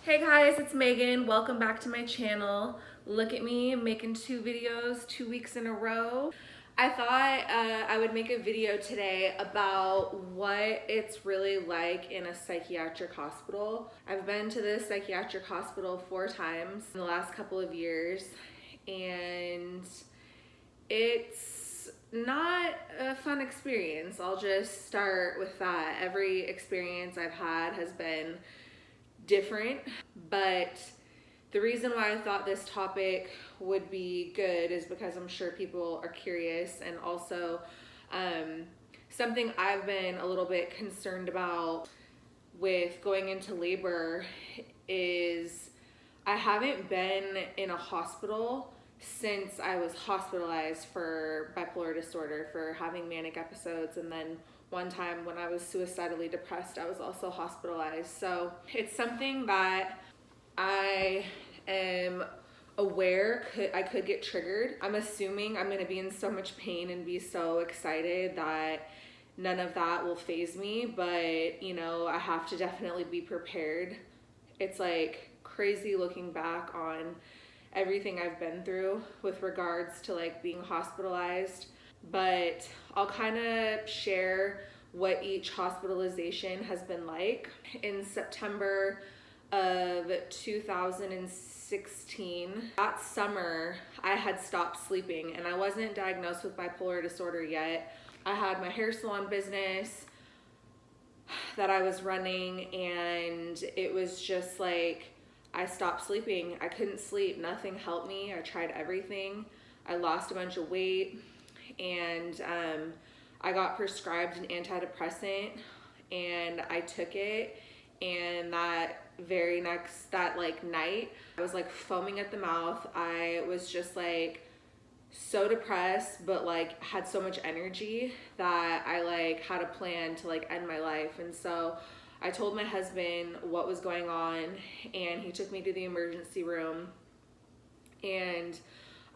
Hey guys, it's Megan. Welcome back to my channel. Look at me making 2 videos 2 weeks in a row. I thought I would make a video today about what it's really like in a psychiatric hospital. I've been to the psychiatric hospital 4 times in the last couple of years, and it's not a fun experience. I'll just start with that. Every experience I've had has been different, but the reason why I thought this topic would be good is because I'm sure people are curious, and also something I've been a little bit concerned about with going into labor is I haven't been in a hospital since I was hospitalized for bipolar disorder, for having manic episodes, and then one time when I was suicidally depressed, I was also hospitalized. So it's something that I am aware I could get triggered. I'm assuming I'm going to be in so much pain and be so excited that none of that will faze me, but you know, I have to definitely be prepared. It's like crazy looking back on everything I've been through with regards to like being hospitalized, but I'll kind of share what each hospitalization has been like. In September of 2016, that summer, I had stopped sleeping, and I wasn't diagnosed with bipolar disorder yet. I had my hair salon business that I was running, and it was just like I stopped sleeping. I couldn't sleep. Nothing helped me. I tried everything. I lost a bunch of weight, and I got prescribed an antidepressant, and I took it, and that night, I was like foaming at the mouth. I was just like so depressed, but like had so much energy that I like had a plan to like end my life. And so I told my husband what was going on, and he took me to the emergency room, and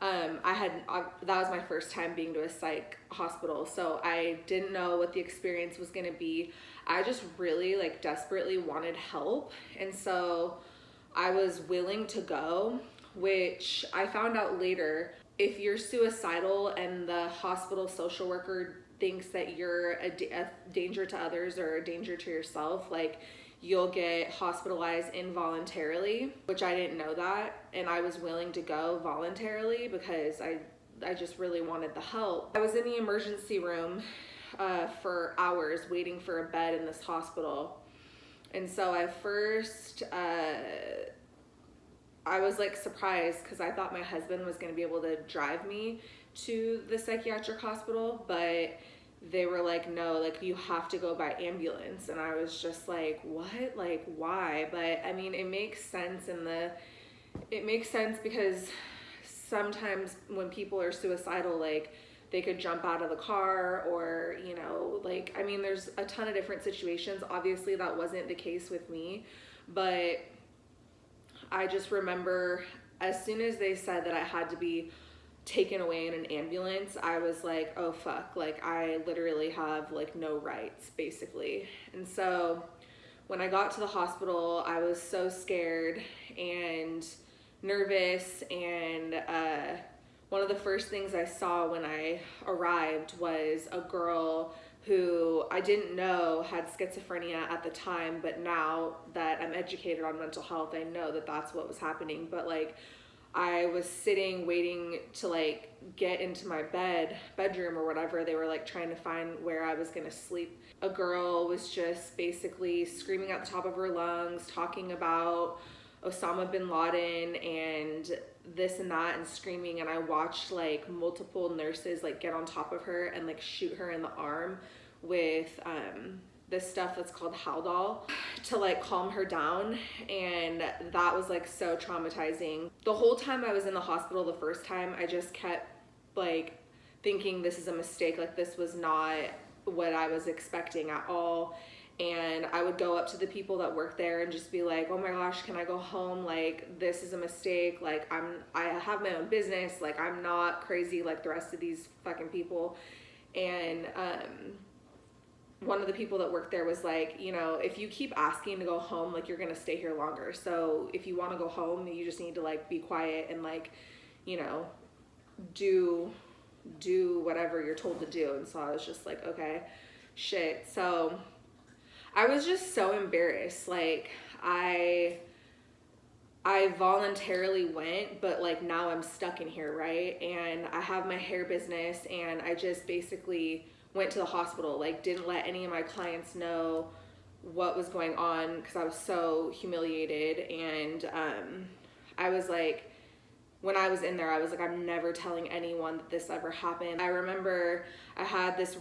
that was my first time being to a psych hospital, so I didn't know what the experience was going to be. I just really like desperately wanted help, and so I was willing to go, which I found out later, if you're suicidal and the hospital social worker thinks that you're a danger to others or a danger to yourself, like you'll get hospitalized involuntarily, which I didn't know that, and I was willing to go voluntarily because I just really wanted the help. I was in the emergency room for hours waiting for a bed in this hospital, and so I was like surprised because I thought my husband was going to be able to drive me to the psychiatric hospital, but they were like, no, like you have to go by ambulance. And I was just like, what? Like, why? But I mean, it makes sense because sometimes when people are suicidal, like they could jump out of the car, or, you know, like, I mean, there's a ton of different situations. Obviously that wasn't the case with me, but I just remember as soon as they said that I had to be taken away in an ambulance, I was like, oh fuck, like I literally have like no rights basically. And so when I got to the hospital, I was so scared and nervous, and one of the first things I saw when I arrived was a girl who I didn't know had schizophrenia at the time, but now that I'm educated on mental health, I know that that's what was happening. But like I was sitting waiting to like get into my bedroom or whatever. They were like trying to find where I was gonna sleep. A girl was just basically screaming at the top of her lungs, talking about Osama bin Laden and this and that, and screaming. And I watched like multiple nurses like get on top of her and like shoot her in the arm with this stuff that's called Haldol to like calm her down, and that was like so traumatizing. The whole time I was in the hospital the first time, I just kept like thinking this is a mistake, like this was not what I was expecting at all. And I would go up to the people that work there and just be like, oh my gosh, can I go home? Like this is a mistake, like I have my own business, like I'm not crazy like the rest of these fucking people. And one of the people that worked there was like, you know, if you keep asking to go home, like, you're gonna stay here longer. So if you want to go home, you just need to like be quiet and like, you know, do whatever you're told to do. And so I was just like, okay, shit. So I was just so embarrassed. Like, I voluntarily went, but like now I'm stuck in here, right? And I have my hair business, and I just basically went to the hospital, like didn't let any of my clients know what was going on because I was so humiliated. And I was like, when I was in there, I was like, I'm never telling anyone that this ever happened. I remember I had this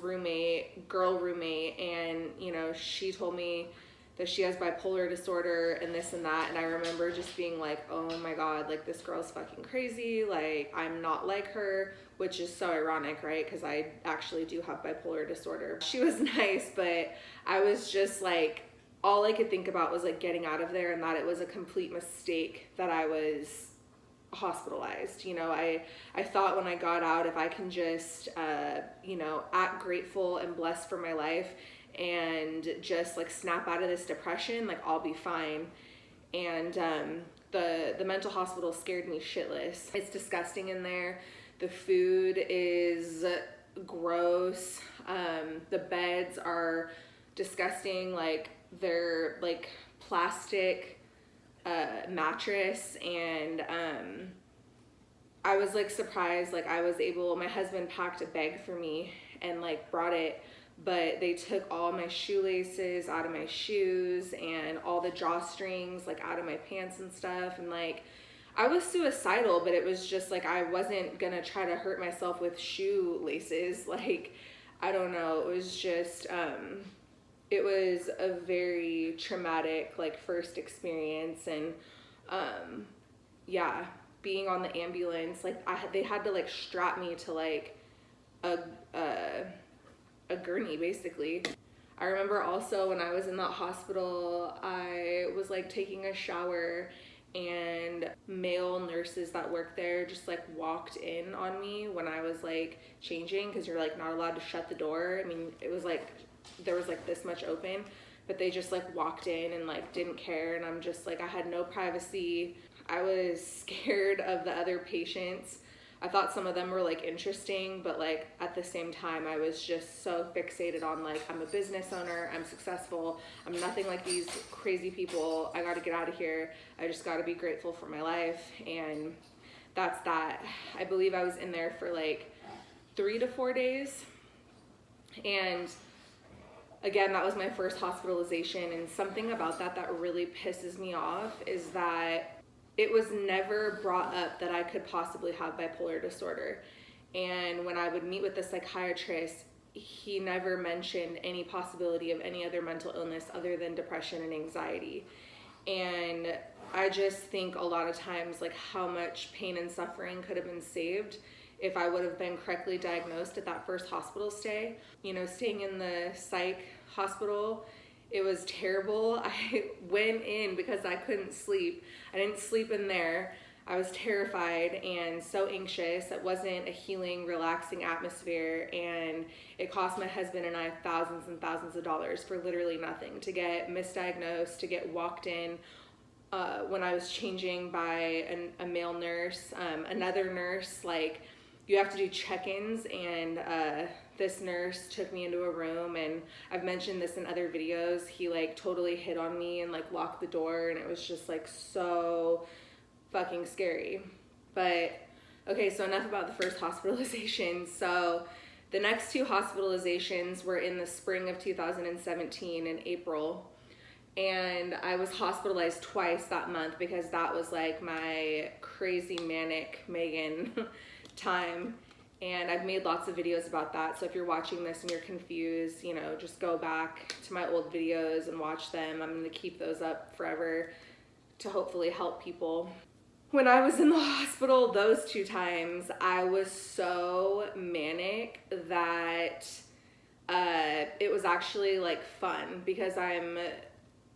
girl roommate, and you know, she told me that she has bipolar disorder and this and that. And I remember just being like, oh my God, like this girl's fucking crazy. Like, I'm not like her, which is so ironic, right? Because I actually do have bipolar disorder. She was nice, but I was just like, all I could think about was like getting out of there, and that it was a complete mistake that I was hospitalized. You know, I thought when I got out, if I can just, you know, act grateful and blessed for my life and just like snap out of this depression, like I'll be fine. And the mental hospital scared me shitless. It's disgusting in there. The food is gross. The beds are disgusting. Like, they're like plastic mattress. And I was like surprised, like my husband packed a bag for me and like brought it, but they took all my shoelaces out of my shoes and all the drawstrings like out of my pants and stuff. And like, I was suicidal, but it was just like, I wasn't gonna try to hurt myself with shoelaces. Like, I don't know, it was just, it was a very traumatic like first experience. And yeah, being on the ambulance, like they had to like strap me to like a gurney basically. I remember also when I was in that hospital, I was like taking a shower, and male nurses that worked there just like walked in on me when I was like changing, because you're like not allowed to shut the door. I mean, it was like there was like this much open, but they just like walked in and like didn't care. And I'm just like, I had no privacy. I was scared of the other patients. I thought some of them were like interesting, but like at the same time, I was just so fixated on like, I'm a business owner, I'm successful, I'm nothing like these crazy people. I got to get out of here. I just got to be grateful for my life. And that's that. I believe I was in there for like 3 to 4 days. And again, that was my first hospitalization. And something about that really pisses me off is that it was never brought up that I could possibly have bipolar disorder. And when I would meet with the psychiatrist, he never mentioned any possibility of any other mental illness other than depression and anxiety. And I just think a lot of times like how much pain and suffering could have been saved if I would have been correctly diagnosed at that first hospital stay. You know, staying in the psych hospital, it was terrible. I went in because I couldn't sleep. I didn't sleep in there. I was terrified and so anxious. It wasn't a healing, relaxing atmosphere. And it cost my husband and I thousands and thousands of dollars for literally nothing, to get misdiagnosed, to get walked in when I was changing by a male nurse. Another nurse, like, you have to do check-ins, and this nurse took me into a room, and I've mentioned this in other videos. He like totally hit on me and like locked the door, and it was just like so fucking scary. But okay, so enough about the first hospitalization. So the next 2 hospitalizations were in the spring of 2017 in April. And I was hospitalized twice that month because that was like my crazy manic Megan time. And I've made lots of videos about that. So if you're watching this and you're confused, you know, just go back to my old videos and watch them. I'm going to keep those up forever to hopefully help people. When I was in the hospital those 2 times, I was so manic that it was actually like fun, because I'm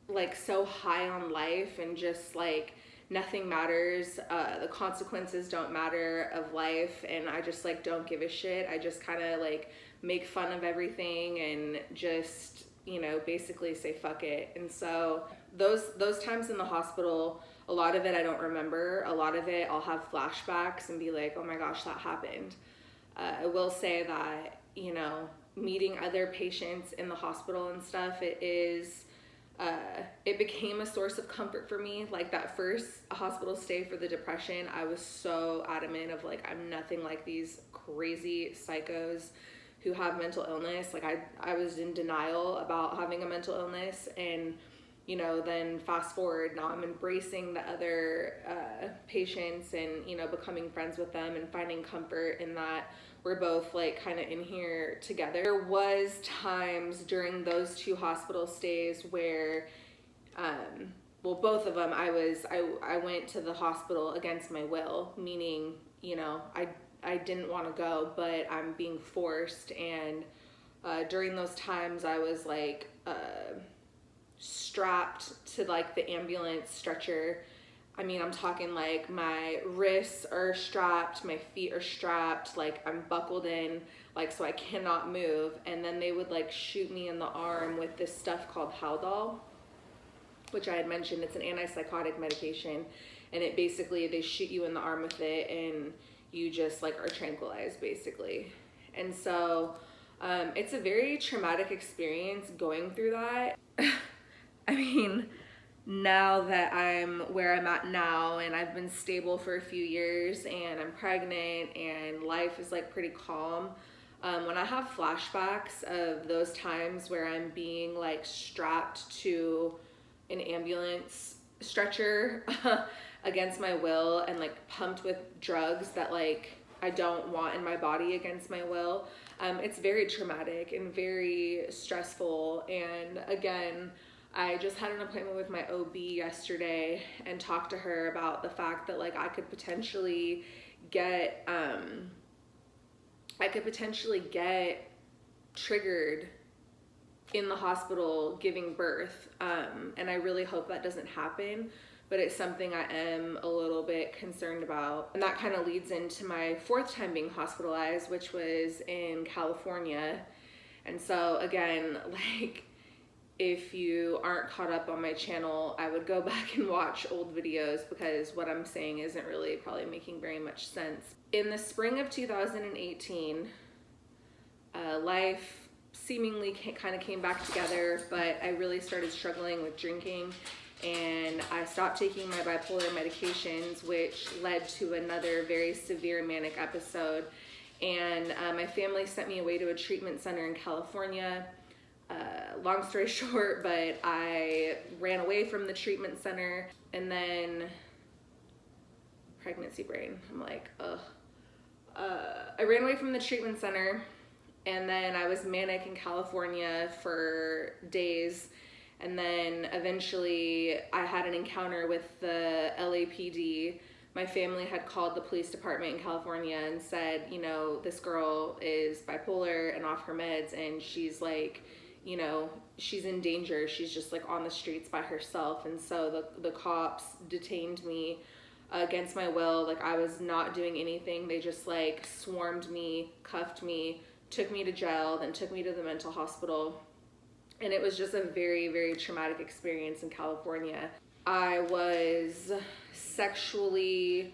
like so high on life and just like nothing matters. The consequences don't matter of life, and I just like don't give a shit. I just kind of like make fun of everything and just, you know, basically say fuck it. And so those times in the hospital, a lot of it I don't remember. A lot of it I'll have flashbacks and be like, oh my gosh, that happened. I will say that, you know, meeting other patients in the hospital and stuff, it became a source of comfort for me. Like that first hospital stay for the depression, I was so adamant of like, I'm nothing like these crazy psychos who have mental illness. Like I was in denial about having a mental illness, and you know, then fast forward, now I'm embracing the other patients and, you know, becoming friends with them and finding comfort in that we're both like kind of in here together. There was times during those 2 hospital stays where, well, both of them, I went to the hospital against my will, meaning, you know, I didn't want to go, but I'm being forced. And during those times I was like, strapped to like the ambulance stretcher. I mean, I'm talking like my wrists are strapped, my feet are strapped, like I'm buckled in, like so I cannot move. And then they would like shoot me in the arm with this stuff called Haldol, which I had mentioned. It's an antipsychotic medication, and it basically, they shoot you in the arm with it and you just like are tranquilized basically. And so it's a very traumatic experience going through that. I mean, now that I'm where I'm at now and I've been stable for a few years and I'm pregnant and life is like pretty calm, when I have flashbacks of those times where I'm being like strapped to an ambulance stretcher against my will and like pumped with drugs that like I don't want in my body against my will, it's very traumatic and very stressful. And again, I just had an appointment with my OB yesterday and talked to her about the fact that like I could potentially get triggered in the hospital giving birth, and I really hope that doesn't happen, but it's something I am a little bit concerned about. And that kind of leads into my 4th time being hospitalized, which was in California. And so again, like, if you aren't caught up on my channel, I would go back and watch old videos because what I'm saying isn't really probably making very much sense. In the spring of 2018, life seemingly kind of came back together, but I really started struggling with drinking, and I stopped taking my bipolar medications, which led to another very severe manic episode. And my family sent me away to a treatment center in California. Long story short, but I ran away from the treatment center, and then pregnancy brain. I'm like, ugh. I ran away from the treatment center, and then I was manic in California for days. And then eventually I had an encounter with the LAPD. My family had called the police department in California and said, you know, this girl is bipolar and off her meds, and she's like, you know, she's in danger. She's just like on the streets by herself. And so the cops detained me against my will. Like I was not doing anything. They just like swarmed me, cuffed me, took me to jail, then took me to the mental hospital. And it was just a very, very traumatic experience in California. I was sexually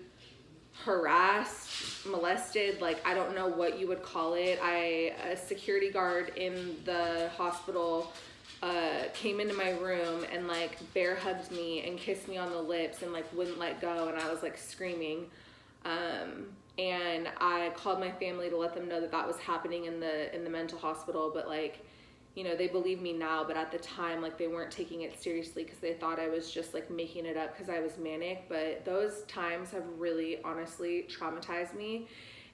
harassed, molested, like I don't know what you would call it. A security guard in the hospital came into my room and like bear hugged me and kissed me on the lips and like wouldn't let go, and I was like screaming. And I called my family to let them know that that was happening in the mental hospital, but like, you know, they believe me now, but at the time, like, they weren't taking it seriously because they thought I was just like making it up because I was manic. But those times have really honestly traumatized me.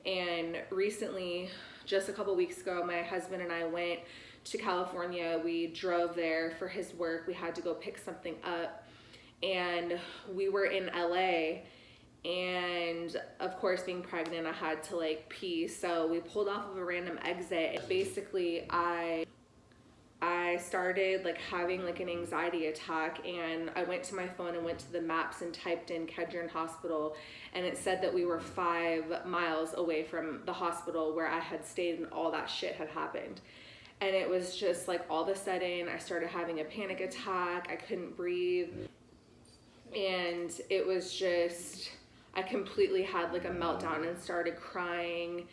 And recently, just a couple weeks ago, my husband and I went to California. We drove there for his work. We had to go pick something up, and we were in LA. And of course, being pregnant, I had to like pee, so we pulled off of a random exit. Basically, I I started like having like an anxiety attack, and I went to my phone and went to the maps and typed in Kedron Hospital, and it said that we were 5 miles away from the hospital where I had stayed and all that shit had happened. And it was just like all of a sudden I started having a panic attack. I couldn't breathe. And it was just, I completely had like a meltdown and started crying,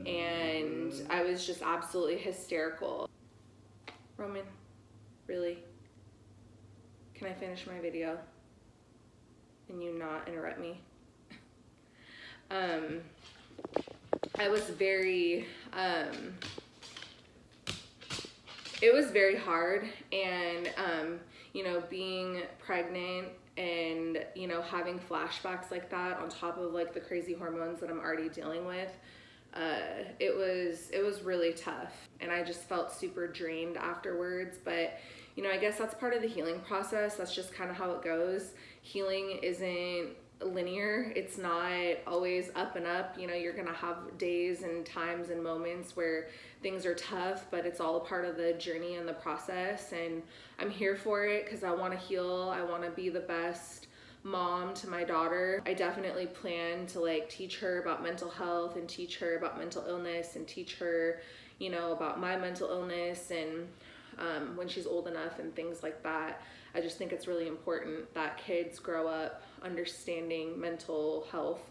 and I was just absolutely hysterical. Roman, really? Can I finish my video and you not interrupt me? I was very, it was very hard, and, you know, being pregnant and, you know, having flashbacks like that on top of like the crazy hormones that I'm already dealing with, it was really tough, and I just felt super drained afterwards. But, you know, I guess that's part of the healing process. That's just kind of how it goes. Healing isn't linear. It's not always up and up. You know, you're gonna have days and times and moments where things are tough, but it's all a part of the journey and the process, and I'm here for it because I want to heal. I want to be the best mom to my daughter. I definitely plan to like teach her about mental health and teach her about mental illness and teach her, you know, about my mental illness, and when she's old enough and things like that. I just think it's really important that kids grow up understanding mental health.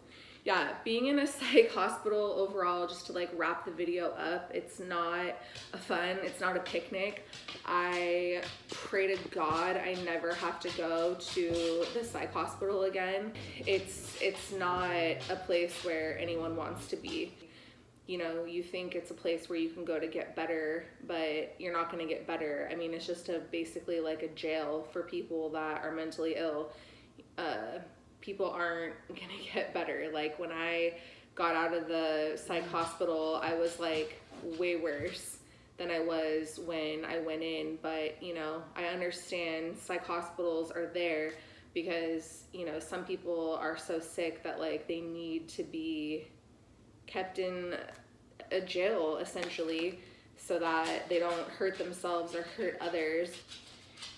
Yeah, being in a psych hospital overall, just to like wrap the video up, it's not a fun, it's not a picnic. I pray to God I never have to go to the psych hospital again. It's not a place where anyone wants to be. You know, you think it's a place where you can go to get better, but you're not going to get better. I mean, it's just basically like a jail for people that are mentally ill. People aren't going to get better. Like when I got out of the psych hospital, I was like way worse than I was when I went in. But, you know, I understand psych hospitals are there because, you know, some people are so sick that like they need to be kept in a jail essentially so that they don't hurt themselves or hurt others.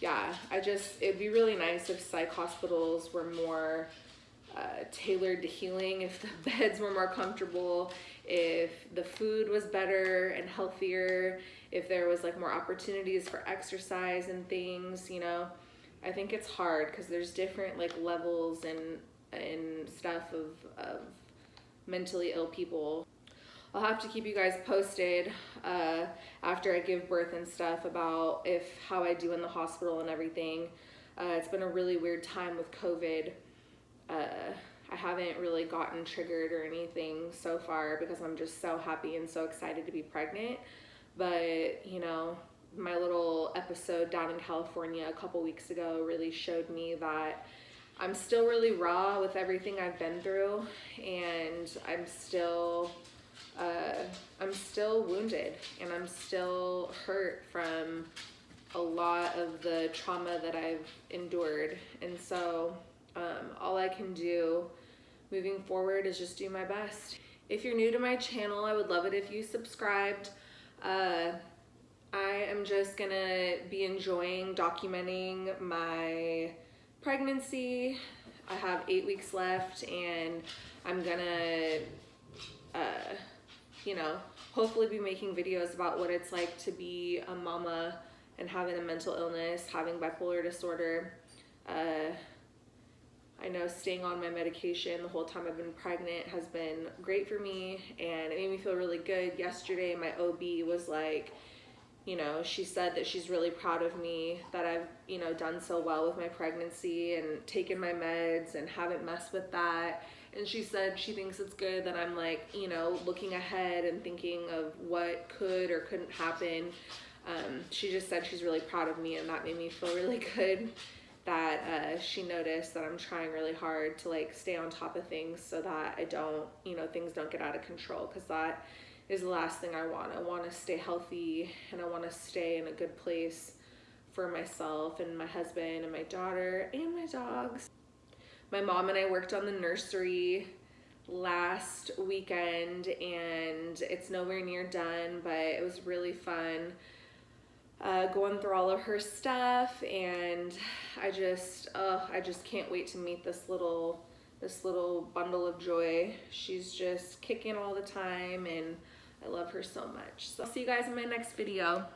Yeah, it'd be really nice if psych hospitals were more tailored to healing, if the beds were more comfortable, if the food was better and healthier, if there was like more opportunities for exercise and things, you know. I think it's hard because there's different like levels and stuff of mentally ill people. I'll have to keep you guys posted after I give birth and stuff about how I do in the hospital and everything. It's been a really weird time with COVID. I haven't really gotten triggered or anything so far because I'm just so happy and so excited to be pregnant. But, you know, my little episode down in California a couple weeks ago really showed me that I'm still really raw with everything I've been through, and I'm still wounded, and I'm still hurt from a lot of the trauma that I've endured. And so all I can do moving forward is just do my best. If you're new to my channel, I would love it if you subscribed. I am just gonna be enjoying documenting my pregnancy. I have 8 weeks left, and I'm gonna you know, hopefully be making videos about what it's like to be a mama and having a mental illness, having bipolar disorder. I know staying on my medication the whole time I've been pregnant has been great for me, and it made me feel really good. Yesterday my OB was like, you know, she said that she's really proud of me, that I've, you know, done so well with my pregnancy and taken my meds and haven't messed with that. And she said she thinks it's good that I'm like, you know, looking ahead and thinking of what could or couldn't happen. She just said she's really proud of me, and that made me feel really good that she noticed that I'm trying really hard to like stay on top of things so that I don't, you know, things don't get out of control, because that is the last thing I want. I want to stay healthy, and I want to stay in a good place for myself and my husband and my daughter and my dogs. My mom and I worked on the nursery last weekend, and it's nowhere near done, but it was really fun. going through all of her stuff, and I just can't wait to meet this little bundle of joy. She's just kicking all the time, and I love her so much. So I'll see you guys in my next video.